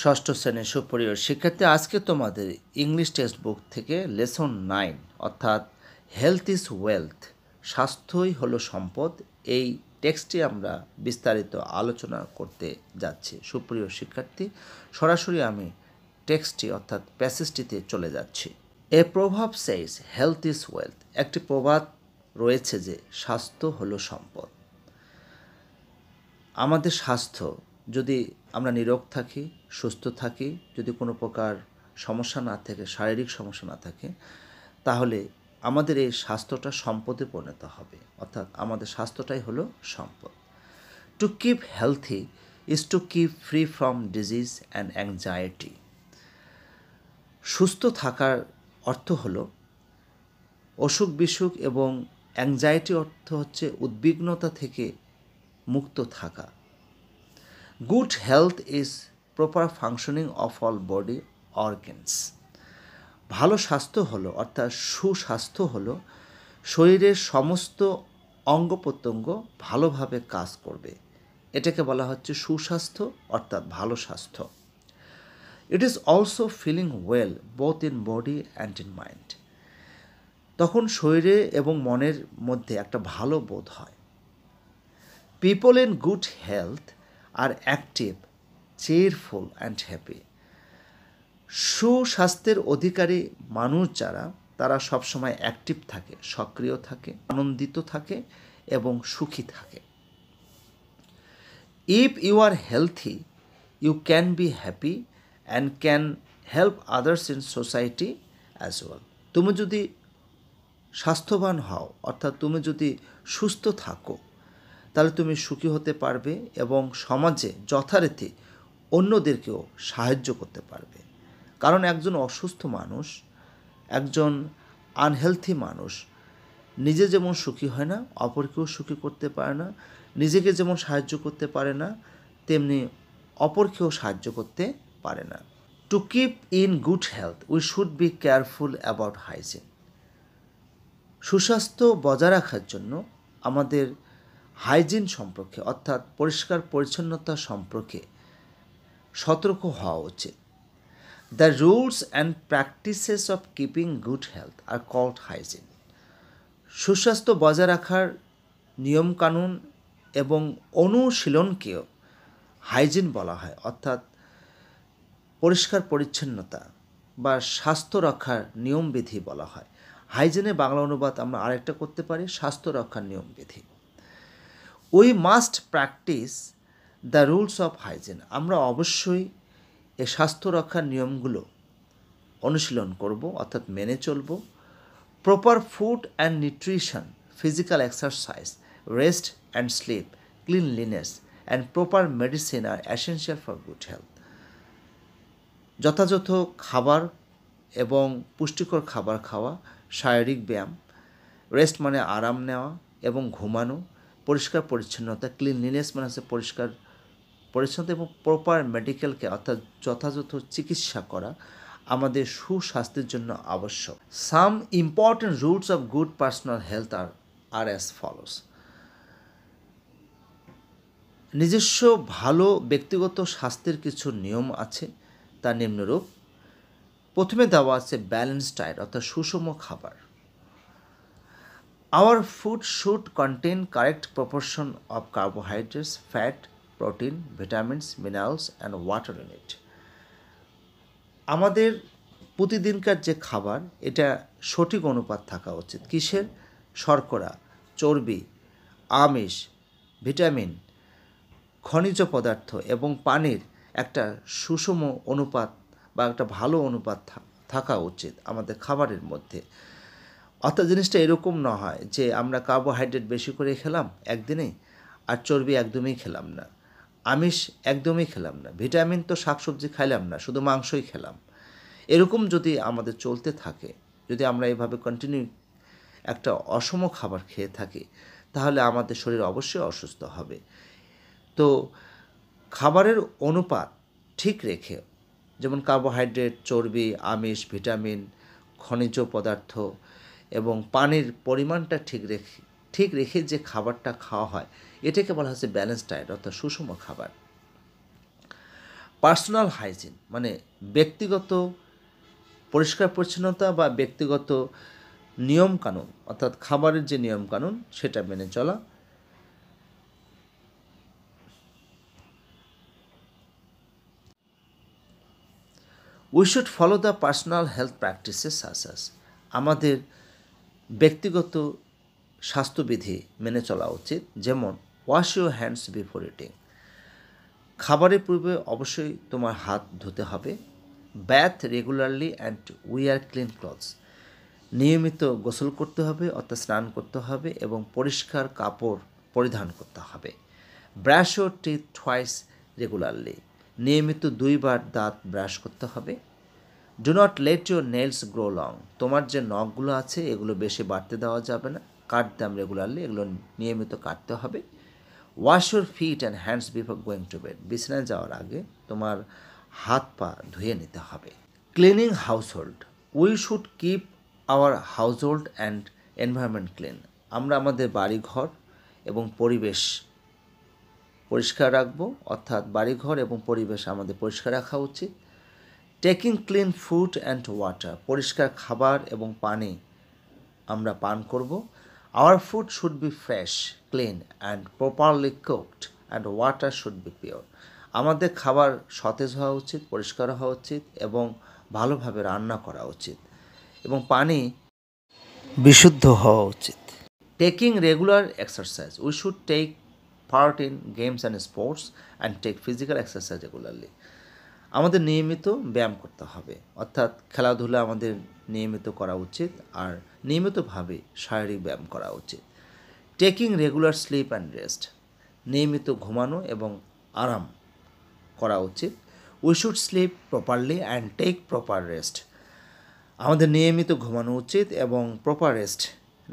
ষষ্ঠ শ্রেণীর সুপ্রিয় শিক্ষার্থী, আজকে তোমাদের ইংলিশ টেক্সট বুক থেকে লেসন 9 অর্থাৎ হেলথ ইজ ওয়েলথ, স্বাস্থ্যই হলো সম্পদ, এই টেক্সটটি আমরা বিস্তারিত আলোচনা করতে যাচ্ছি। সুপ্রিয় শিক্ষার্থী, সরাসরি আমি টেক্সটটি অর্থাৎ প্যাসেজটিতে চলে যাচ্ছি। এ প্রভাব সেইস হেলথ ইজ ওয়েলথ, একটি প্রবাদ রয়েছে যে স্বাস্থ্য হলো সম্পদ। আমাদের স্বাস্থ্য, যদি আমরা নীরোগ থাকি, সুস্থ থাকি, যদি কোনো প্রকার সমস্যা না থাকে, শারীরিক সমস্যা না থাকে, তাহলে আমাদের এই স্বাস্থ্যটা সম্পদে পরিণত হবে, অর্থাৎ আমাদের স্বাস্থ্যটাই হলো সম্পদ। To keep healthy is to keep free from disease and anxiety. সুস্থ থাকার অর্থ হলো অসুখ বিসুখ এবং অ্যাংজাইটি অর্থ হচ্ছে উদ্বিগ্নতা থেকে মুক্ত থাকা। Good health is proper functioning of all body organs. ভালো স্বাস্থ্য হলো অর্থাৎ সুস্বাস্থ্য হলো শরীরের সমস্ত অঙ্গ প্রত্যঙ্গ ভালোভাবে কাজ করবে, এটাকে বলা হচ্ছে সুস্বাস্থ্য অর্থাৎ ভালো স্বাস্থ্য। It is also feeling well both in body and in mind. তখন শরীরে এবং মনের মধ্যে একটা ভালো বোধ হয়। People in good health are active, cheerful and happy. সুস্বাস্থ্যের অধিকারী মানুষ যারা, তারা সবসময় অ্যাক্টিভ থাকে, সক্রিয় থাকে, আনন্দিত থাকে এবং সুখী থাকে। If you are healthy you can be happy and can help others in society as well. তুমি যদি স্বাস্থ্যবান হও, অর্থাৎ তুমি যদি সুস্থ থাকো, তাহলে তুমি সুখী হতে পারবে এবং সমাজে যথারীতি অন্যদেরকেও সাহায্য করতে পারবে। কারণ একজন অসুস্থ মানুষ, একজন আনহেলথি মানুষ নিজে যেমন সুখী হয় না, অপরকেও সুখী করতে পারে না, নিজেকে যেমন সাহায্য করতে পারে না, তেমনি অপরকেও সাহায্য করতে পারে না। To keep in good health we should be careful about hygiene. সুস্বাস্থ্য বজায় রাখার জন্য আমাদের হাইজিন সম্পর্কে অর্থাৎ পরিষ্কার পরিচ্ছন্নতা সম্পর্কে সতর্ক হওয়া উচিত। The rules and practices of keeping good health are called hygiene. সুস্বাস্থ্য বজায় রাখার নিয়মকানুন এবং অনুশীলনকেও হাইজিন বলা হয়, অর্থাৎ পরিষ্কার পরিচ্ছন্নতা বা স্বাস্থ্য রক্ষার নিয়মবিধি বলা হয়। হাইজিনের বাংলা অনুবাদ আমরা আরেকটা করতে পারি, স্বাস্থ্য রক্ষার নিয়মবিধি। We must practice the rules of hygiene. আমরা অবশ্যই এই স্বাস্থ্য রক্ষার নিয়মগুলো অনুশীলন করব, অর্থাৎ মেনে চলব। Proper food and nutrition, physical exercise, rest and sleep, cleanliness and proper medicine are essential for good health. যথাযথ খাবার এবং পুষ্টিকর খাবার খাওয়া, শারীরিক ব্যায়াম, রেস্ট মানে আরাম নেওয়া এবং ঘুমানো, পরিষ্কার পরিচ্ছন্নতা, ক্লিনলিনেস মানে হচ্ছে পরিষ্কার পরিচ্ছন্নতা এবং প্রপার মেডিকেল কেয়ার অর্থাৎ যথাযথ চিকিৎসা করা আমাদের সুস্বাস্থ্যের জন্য আবশ্যক। Some important rules of good personal health are as follows. নিজস্ব ভালো ব্যক্তিগত স্বাস্থ্যের কিছু নিয়ম আছে, তা নিম্নরূপ। প্রথমে দেওয়া আছে ব্যালেন্স ডায়েট অর্থাৎ সুষম খাবার। Our food should contain correct proportion of carbohydrates, fat, protein, vitamins, minerals and water in it. আমাদের প্রতিদিনকার যে খাবার, এটা সঠিক অনুপাত থাকা উচিত। কিসের? শর্করা, চর্বি, আমিষ, ভিটামিন, খনিজ পদার্থ এবং পানির একটা সুষম অনুপাত বা একটা ভালো অনুপাত থাকা উচিত আমাদের খাবারের মধ্যে। অর্থাৎ জিনিসটা এরকম না হয় যে আমরা কার্বোহাইড্রেট বেশি করে খেলাম একদিনে আর চর্বি একদমই খেলাম না, আমিষ একদমই খেলাম না, ভিটামিন তো শাকসবজি খাইলাম না, শুধু মাংসই খেলাম। এরকম যদি আমাদের চলতে থাকে, যদি আমরা এভাবে কন্টিনিউ একটা অসম খাবার খেয়ে থাকি, তাহলে আমাদের শরীর অবশ্যই অসুস্থ হবে। তো খাবারের অনুপাত ঠিক রেখে, যেমন কার্বোহাইড্রেট, চর্বি, আমিষ, ভিটামিন, খনিজ পদার্থ এবং পানির পরিমাণটা ঠিক রেখে যে খাবারটা খাওয়া হয়, এটাকে বলা হচ্ছে ব্যালেন্স ডায়েট অর্থাৎ সুষম খাবার। পার্সোনাল হাইজিন মানে ব্যক্তিগত পরিষ্কার পরিচ্ছন্নতা বা ব্যক্তিগত নিয়মকানুন, অর্থাৎ খাবারের যে নিয়মকানুন সেটা মেনে চলা। We should follow the personal health practices such আমাদের ব্যক্তিগত স্বাস্থ্যবিধি মেনে চলা উচিত, যেমন wash your hands before eating, খাবারের পূর্বে অবশ্যই তোমার হাত ধুতে হবে। Bath regularly and wear clean clothes, নিয়মিত গোসল করতে হবে অর্থাৎ স্নান করতে হবে এবং পরিষ্কার কাপড় পরিধান করতে হবে। Brush your teeth twice regularly, নিয়মিত 2 বার দাঁত ব্রাশ করতে হবে। Do not let your nails grow long, তোমার যে নখগুলো আছে এগুলো বেশি বাড়তে দেওয়া যাবে না, কাট দ্যাম রেগুলারলি, এগুলো নিয়মিত কাটতে হবে। Wash your feet and hands before going to bed, বিছানায় যাওয়ার আগে তোমার হাত পা ধুয়ে নিতে হবে। Cleaning household, we should keep our household and environment clean, আমরা আমাদের বাড়িঘর এবং পরিবেশ পরিষ্কার রাখবো, অর্থাৎ বাড়িঘর এবং পরিবেশ আমাদের পরিষ্কার রাখা উচিত। Taking clean food and water, পরিষ্কার খাবার এবং পানি আমরা পান করব। Our food should be fresh, clean and properly cooked and water should be pure, আমাদের খাবার সতেজ হওয়া উচিত, পরিষ্কার হওয়া উচিত এবং ভালোভাবে রান্না করা উচিত এবং পানি বিশুদ্ধ হওয়া উচিত। Taking regular exercise, we should take part in games and sports and take physical exercise regularly, আমাদের নিয়মিত ব্যায়াম করতে হবে, অর্থাৎ খেলাধুলা আমাদের নিয়মিত করা উচিত আর নিয়মিতভাবে শারীরিক ব্যায়াম করা উচিত। Taking regular sleep and rest, নিয়মিত ঘুমানো এবং আরাম করা উচিত। We should sleep properly and take proper rest, আমাদের নিয়মিত ঘুমানো উচিত এবং প্রপার রেস্ট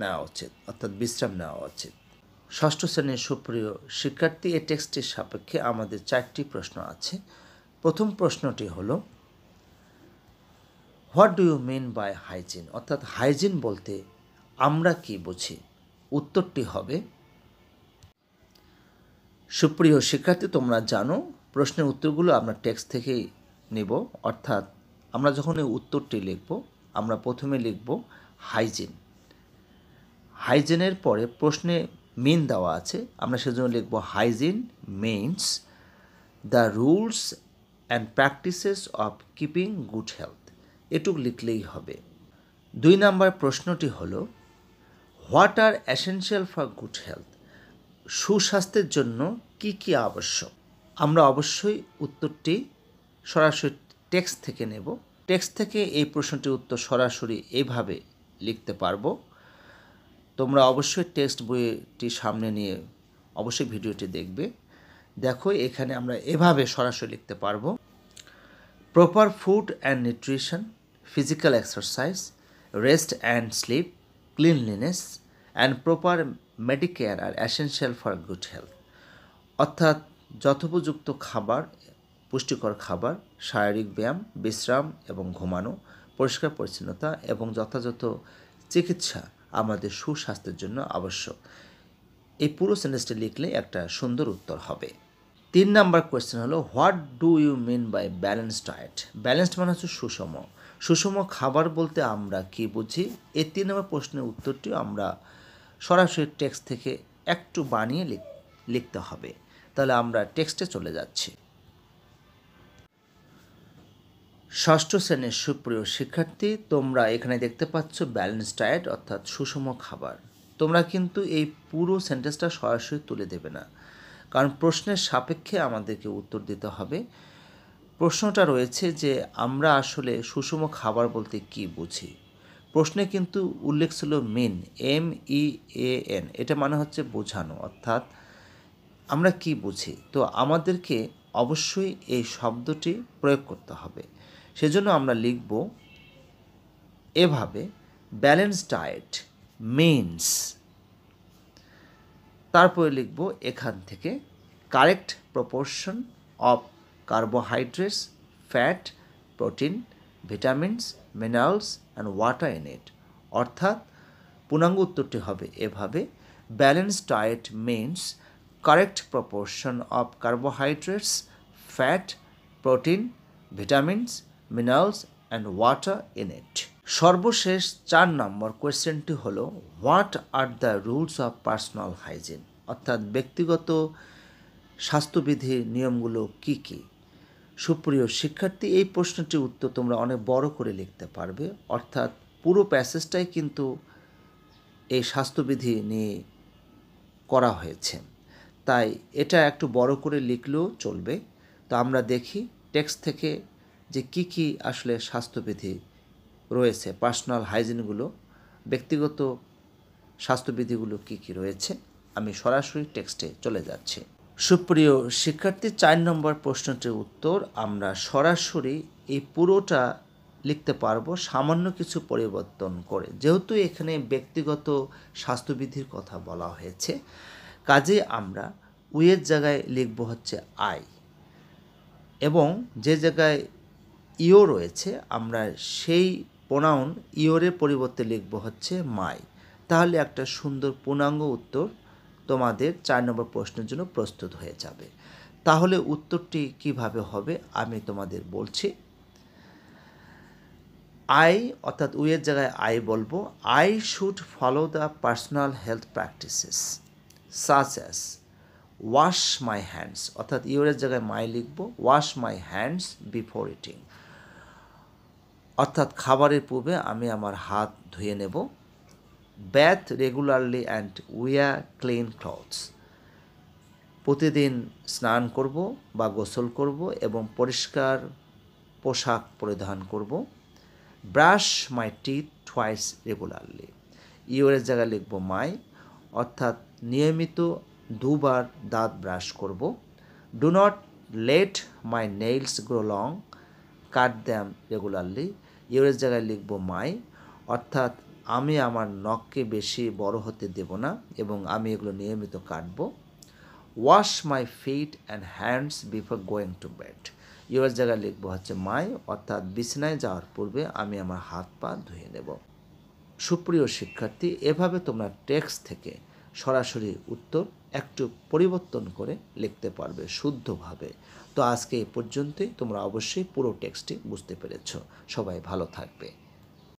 নেওয়া উচিত, অর্থাৎ বিশ্রাম নেওয়া উচিত। ষষ্ঠ শ্রেণীর সুপ্রিয় শিক্ষার্থী, এই টেক্সটের সাপেক্ষে আমাদের 4টি প্রশ্ন আছে। প্রথম প্রশ্নটি হলো, what do you mean by hygiene, অর্থাৎ হাইজিন বলতে আমরা কি বুঝি? উত্তরটি হবে, সুপ্রিয় শিক্ষার্থী তোমরা জানো প্রশ্নের উত্তরগুলো আমরা টেক্সট থেকেই নেব, অর্থাৎ আমরা যখন এই উত্তরটি লিখব আমরা প্রথমে লিখব হাইজিন, হাইজিনের পরে প্রশ্নে মিন দেওয়া আছে, আমরা সেজন্য লিখব hygiene means the rules and practices of keeping good health, এটুকু লিখলেই হবে। 2 নম্বর প্রশ্নটি হলো, what are essential for good health, সুস্বাস্থ্যের জন্য কি কি আবশ্যক? আমরা অবশ্যই উত্তরটি সরাসরি টেক্সট থেকে নেব, টেক্সট থেকে এই প্রশ্নটির উত্তর সরাসরি এইভাবে লিখতে পারবো। তোমরা অবশ্যই টেক্সট বইটি সামনে নিয়ে অবশ্যই ভিডিওটি দেখবে। দেখো এখানে আমরা এভাবে সরাসরি লিখতে পারবো, proper food and nutrition, physical exercise, rest and sleep, cleanliness and proper medicare are essential for good health, অর্থাৎ যথোপযুক্ত খাবার, পুষ্টিকর খাবার, শারীরিক ব্যায়াম, বিশ্রাম এবং ঘুমানো, পরিষ্কার পরিচ্ছন্নতা এবং যথাযথ চিকিৎসা আমাদের সুস্বাস্থ্যের জন্য আবশ্যক। এই পুরো সেন্টেন্সটি লিখলে একটা সুন্দর উত্তর হবে। 3 নম্বর কোয়েশ্চেন হলো, what do you mean by balanced diet, balanced মানে হচ্ছে সুষম, সুষম খাবার বলতে আমরা কি বুঝি? এই 3 নম্বর প্রশ্নের উত্তরটি আমরা সরাসরি টেক্সট থেকে একটু বানিয়ে লিখতে হবে। তাহলে আমরা টেক্সটে চলে যাচ্ছি। ষষ্ঠ শ্রেণীর সুপ্রিয় শিক্ষার্থী, তোমরা এখানে দেখতে পাচ্ছ ব্যালেন্সড ডায়েট অর্থাৎ সুষম খাবার। তোমরা কিন্তু এই পুরো সেন্টেন্সটা সরাসরি তুলে দেবে না, কারণ প্রশ্নের সাপেক্ষে আমাদেরকে উত্তর দিতে হবে। প্রশ্নটা রয়েছে যে আমরা আসলে সুষম খাবার বলতে কি বুঝি। প্রশ্নে কিন্তু উল্লেখ ছিল মিন, MEAN, এটা মানে হচ্ছে বোঝানো, অর্থাৎ আমরা কি বুঝি। তো আমাদেরকে অবশ্যই এই শব্দটি প্রয়োগ করতে হবে, সেজন্য আমরা লিখব এভাবে, ব্যালেন্সড ডায়েট মিনস, তারপরে লিখব এখান থেকে correct proportion of carbohydrates, fat, protein, vitamins, minerals and water in it, অর্থাৎ পূর্ণাঙ্গ উত্তরটি হবে এভাবে, balanced diet means correct proportion of carbohydrates, fat, protein, vitamins, minerals and water in it. সর্বশেষ 4 নম্বর কোয়েশ্চেনটি হলো what are the rules of personal hygiene, অর্থাৎ ব্যক্তিগত স্বাস্থ্যবিধির নিয়মগুলো কি কি। সুপ্রিয় শিক্ষার্থী, এই প্রশ্নটির উত্তর তোমরা অনেক বড় করে লিখতে পারবে, অর্থাৎ পুরো প্যাসেজটাই কিন্তু এই স্বাস্থ্যবিধি নিয়ে করা হয়েছে, তাই এটা একটু বড় করে লিখলেও চলবে। তো আমরা দেখি টেক্সট থেকে যে কি কি আসলে স্বাস্থ্যবিধি রয়েছে, পার্সোনাল হাইজিনগুলো, ব্যক্তিগত স্বাস্থ্যবিধিগুলো কি কি রয়েছে। আমি সরাসরি টেক্সটে চলে যাচ্ছি। সুপ্রিয় শিক্ষার্থী, 4 নম্বর প্রশ্নটির উত্তর আমরা সরাসরি এই পুরোটা লিখতে পারবো সামান্য কিছু পরিবর্তন করে, যেহেতু এখানে ব্যক্তিগত স্বাস্থ্যবিধির কথা বলা হয়েছে, কাজে আমরা উইয়ের জায়গায় লিখব হচ্ছে আই, এবং যে জায়গায় ইও রয়েছে আমরা সেই প্রোনাউন ইওরের পরিবর্তে লিখব হচ্ছে মাই। তাহলে একটা সুন্দর পূর্ণাঙ্গ উত্তর তোমাদের 4 নম্বর প্রশ্নের জন্য প্রস্তুত হয়ে যাবে। তাহলে উত্তরটি কিভাবে হবে আমি তোমাদের বলছি। আই অর্থাৎ উইয়ের জায়গায় আই বলবো, I should follow the personal health practices such as wash my hands, অর্থাৎ ইওরের জায়গায় মাই লিখব, wash my hands before eating, অর্থাৎ খাবারের পূর্বে আমি আমার হাত ধুয়ে নেব। Bath regularly and wear clean clothes, প্রতিদিন স্নান করব বা গোসল করব এবং পরিষ্কার পোশাক পরিধান করব। Brush my teeth twice regularly, ইওরের জায়গায় লিখব মাই, অর্থাৎ নিয়মিত দুবার দাঁত ব্রাশ করব। Do not let my nails grow long, cut them regularly, ইওরের জায়গায় লিখব মাই, অর্থাৎ আমি আমার নখকে বেশি বড় হতে দেব না এবং আমি এগুলো নিয়মিত কাটব। Wash my feet and hands before going to bed, ইওরের জায়গায় লিখব হচ্ছে মাই, অর্থাৎ বিছানায় যাওয়ার পূর্বে আমি আমার হাত পা ধুয়ে নেব। সুপ্রিয় শিক্ষার্থী, এভাবে তোমরা টেক্সট থেকে সরাসরি উত্তর একটু পরিবর্তন করে লিখতে পারবে শুদ্ধভাবে। তো আজকে এই পর্যন্তই, তোমরা অবশ্যই পুরো টেক্সটটি বুঝতে পেরেছ। সবাই ভালো থাকবে।